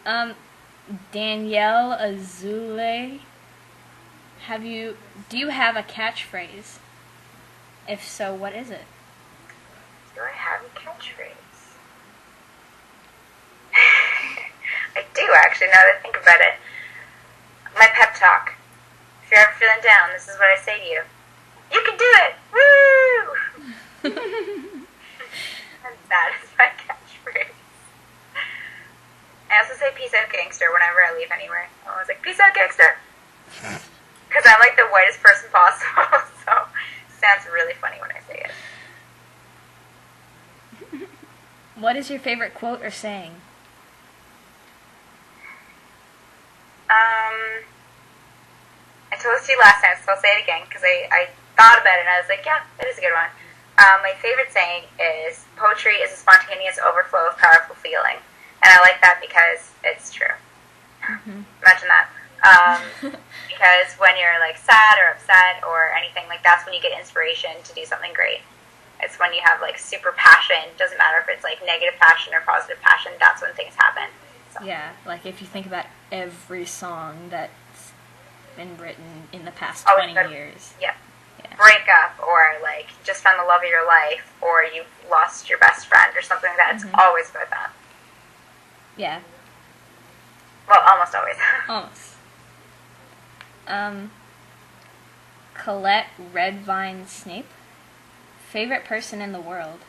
Um, Danielle Azule, do you have a catchphrase? If so, what is it? Do I have a catchphrase? I do, actually, now that I think about it. My pep talk. If you're ever feeling down, this is what I say to you. You can do it! Woo! And that is my catchphrase. I also say peace out gangster whenever I leave anywhere. I'm always like, peace out gangster! Because I'm like the whitest person possible, so it sounds really funny when I say it. What is your favorite quote or saying? I told this to you last time, so I'll say it again, because I thought about it and I was like, yeah, that is a good one. My favorite saying is, poetry is a spontaneous overflow of powerful feeling. And I like that because it's true. Mm-hmm. Imagine that. Because when you're like sad or upset or anything, like that's when you get inspiration to do something great. It's when you have like super passion. Doesn't matter if it's like negative passion or positive passion. That's when things happen. So. Yeah, like if you think about every song that's been written in the past 20 years. Yeah. Breakup, or like just found the love of your life, or you've lost your best friend or something like that. It's always about that. Yeah. Well, almost always. Almost. Colette Redvine Snape. Favorite person in the world?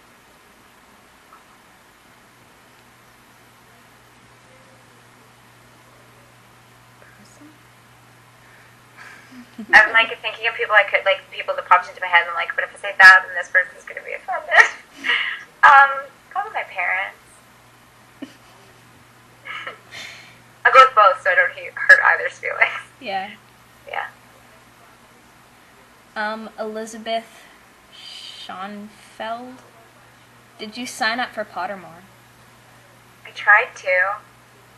I'm like thinking of people people that popped into my head, and I'm like, but if I say that, then this person's going to be offended. Probably my parents. I'll go with both, so I don't hurt either's feelings. Yeah. Yeah. Elizabeth Schoenfeld. Did you sign up for Pottermore? I tried to,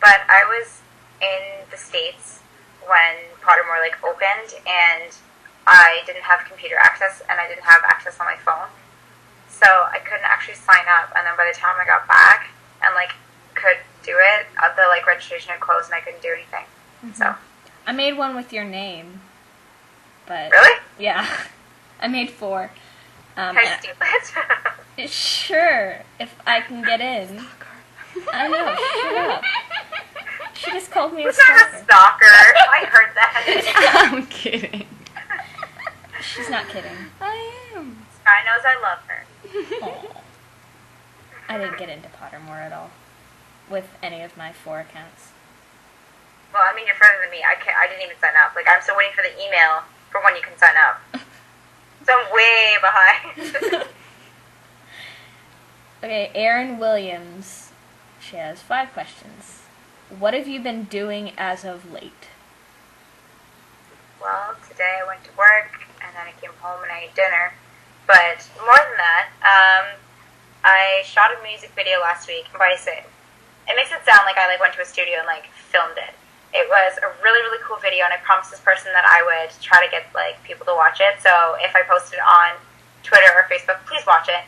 but I was in the States when Pottermore like opened, and I didn't have computer access, and I didn't have access on my phone, so I couldn't actually sign up. And then by the time I got back and like could do it, the like registration had closed and I couldn't do anything. So I made one with your name, but really, yeah, I made 4. Can I steal it? Sure, if I can get in. I know. Shut up. She just called me a stalker. Not a stalker. I heard that. I'm kidding. She's not kidding. I am. Sky knows I love her. Aww. I didn't get into Pottermore at all with any of my 4 accounts. Well, I mean, you're further than me. I didn't even sign up. Like, I'm still waiting for the email for when you can sign up. So I'm way behind. Okay, Erin Williams. She has 5 questions. What have you been doing as of late? Well, today I went to work, and then I came home and I ate dinner. But more than that, I shot a music video last week. And by saying, it makes it sound like I went to a studio and filmed it. It was a really, really cool video, and I promised this person that I would try to get people to watch it. So if I post it on Twitter or Facebook, please watch it.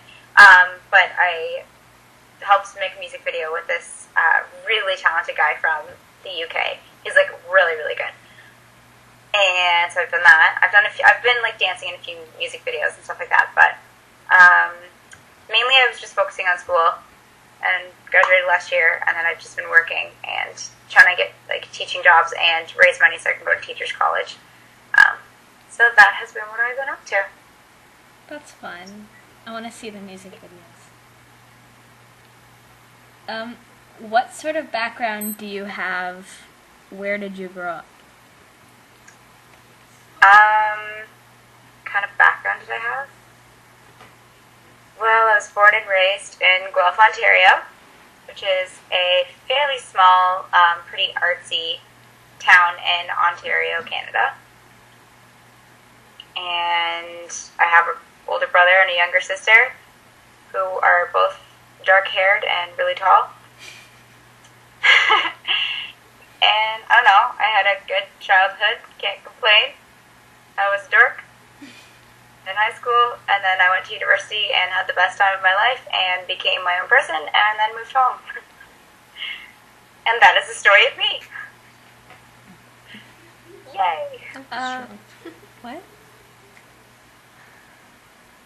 But I helped make a music video with this really talented guy from the UK. He's really, really good. And so I've done that. I've been dancing in a few music videos and stuff like that. But mainly I was just focusing on school, and graduated last year, and then I've just been working and trying to get teaching jobs and raise money so I can go to teachers college. So that has been what I've been up to. That's fun. I want to see the music videos. What sort of background do you have? Where did you grow up? Kind of background did I have? Well, I was born and raised in Guelph, Ontario, which is a fairly small, pretty artsy town in Ontario, Canada. And I have an older brother and a younger sister who are both dark-haired and really tall. And I don't know, I had a good childhood, can't complain. I was a dork in high school, and then I went to university and had the best time of my life and became my own person and then moved home. And that is the story of me. Yay. What?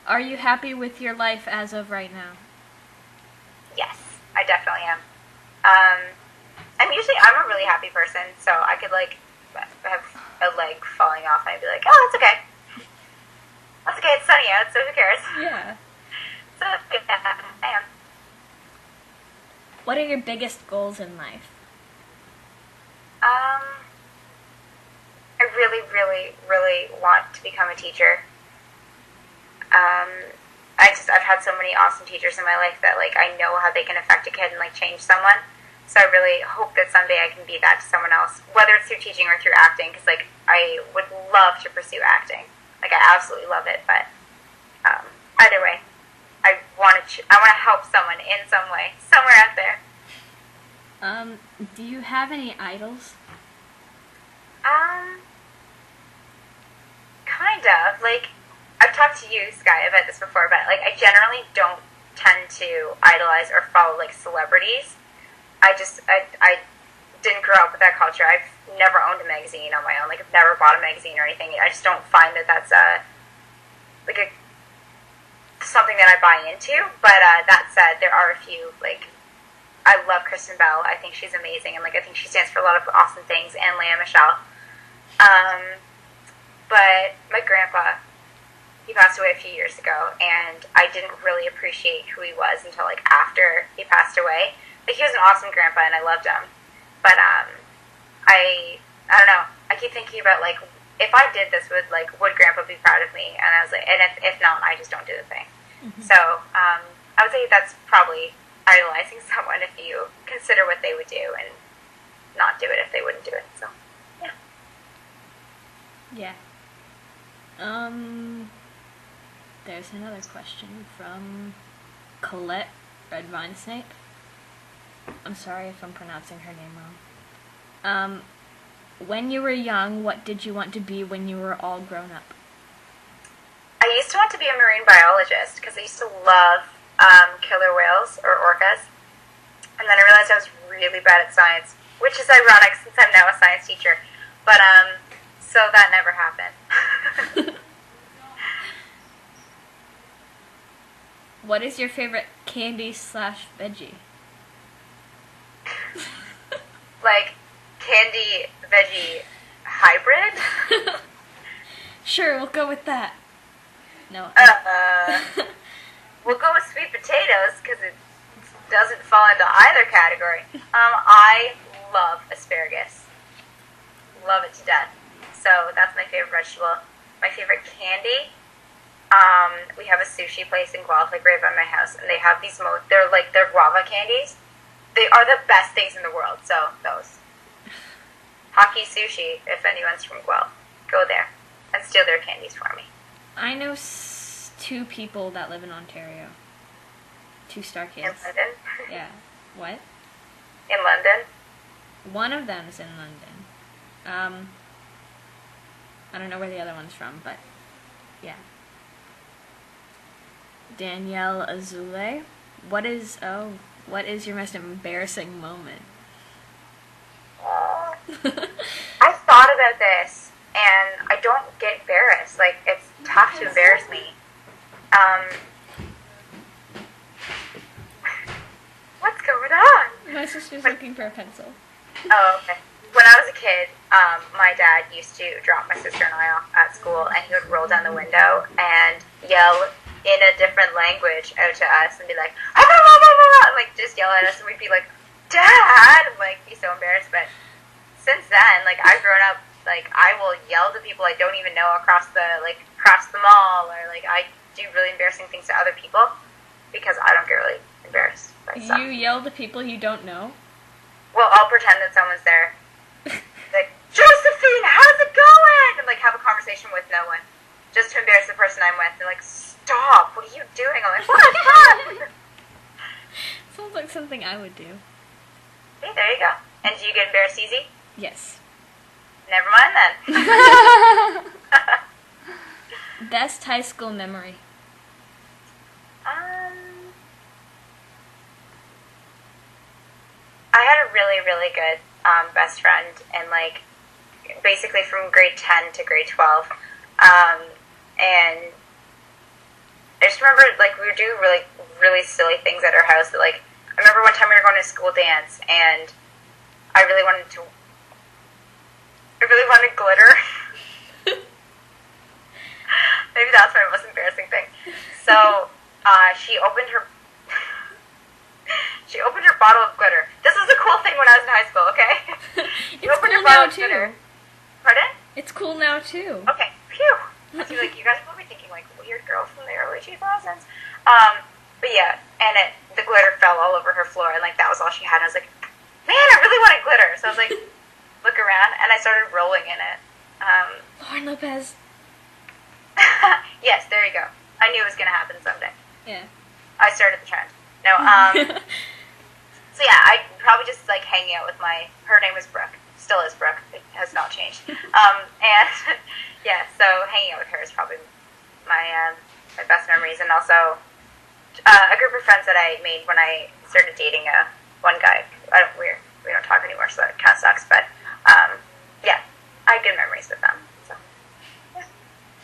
Are you happy with your life as of right now? Yes, I definitely am. I'm a really happy person, so I could like have a leg falling off and I'd be like, oh, it's okay. That's okay, it's sunny out, so who cares? Yeah. So yeah, I am. What are your biggest goals in life? I really, really, really want to become a teacher. I've had so many awesome teachers in my life that like I know how they can affect a kid and like change someone. So I really hope that someday I can be that to someone else, whether it's through teaching or through acting. Because like I would love to pursue acting. Like I absolutely love it. But either way, I want to help someone in some way, somewhere out there. Do you have any idols? Kind of. Like, I've talked to you, Sky, about this before, but, like, I generally don't tend to idolize or follow, like, celebrities. I didn't grow up with that culture. I've never owned a magazine on my own. Like, I've never bought a magazine or anything. I just don't find that that's, something that I buy into. But, that said, there are a few, like, I love Kristen Bell. I think she's amazing, and like I think she stands for a lot of awesome things. And Leah Michelle. But my grandpa, he passed away a few years ago, and I didn't really appreciate who he was until like after he passed away. Like he was an awesome grandpa, and I loved him. But I don't know. I keep thinking about like if I did this, would Grandpa be proud of me? And I was like, and if not, I just don't do the thing. Mm-hmm. So I would say that's probably idolizing someone if you consider what they would do and not do it if they wouldn't do it. So, yeah. Yeah. There's another question from Colette Redvine Snape. I'm sorry if I'm pronouncing her name wrong. When you were young, what did you want to be when you were all grown up? I used to want to be a marine biologist because I used to love killer whales or orcas, and then I realized I was really bad at science, which is ironic since I'm now a science teacher, but so that never happened. What is your favorite candy/veggie? Like candy veggie hybrid? Sure, we'll go with that. No. We'll go with sweet potatoes because it doesn't fall into either category. I love asparagus. Love it to death. So that's my favorite vegetable. My favorite candy. We have a sushi place in Guelph, like right by my house, and they have these they're guava candies. They are the best things in the world. So those. Hockey sushi. If anyone's from Guelph, go there and steal their candies for me. I know 2 people that live in Ontario. 2 star kids. In London? Yeah. What? In London? One of them is in London. I don't know where the other one's from, but yeah. Danielle Azule. What is your most embarrassing moment? I thought about this, and I don't get embarrassed. Like, it's tough to embarrass me. What's going on? My sister's looking for a pencil. Oh, okay. When I was a kid, my dad used to drop my sister and I off at school, and he would roll down the window and yell in a different language out to us and be like, ah, blah, blah, blah, blah, and like just yell at us, and we'd be like, Dad, and like be so embarrassed. But since then, like I've grown up, like I will yell to people I don't even know across the mall, or like I do really embarrassing things to other people because I don't get really embarrassed by stuff. You yell to people you don't know? Well, I'll pretend that someone's there. Like, Josephine, how's it going? And like have a conversation with no one, just to embarrass the person I'm with. They're like, stop! What are you doing? I'm like, what? Sounds like something I would do. Hey, there you go. And do you get embarrassed easy? Yes. Never mind then. Best high school memory? I had a really, really good best friend, and like basically from grade 10 to grade 12. And I just remember like we would do really, really silly things at our house. That like I remember one time we were going to school dance, and I really wanted glitter. Maybe that's my most embarrassing thing. So she opened her bottle of glitter. This was a cool thing when I was in high school. Okay, she It's opened cool her bottle now of too. glitter. Pardon? It's cool now too. Okay, phew. I feel like you guys are probably thinking like weird girl from the early 2000s. But yeah, and the glitter fell all over her floor, and like that was all she had. And I was like, man, I really wanted glitter. So I was like, look around, and I started rolling in it. Lauren Lopez. Yes, there you go. I knew it was gonna happen someday. Yeah. I started the trend. No, so yeah, I probably just like hanging out with her name is Brooke. Still is Brooke. It has not changed. And yeah, so hanging out with her is probably my best memories, and also a group of friends that I made when I started dating one guy. We don't talk anymore, so that kind of sucks.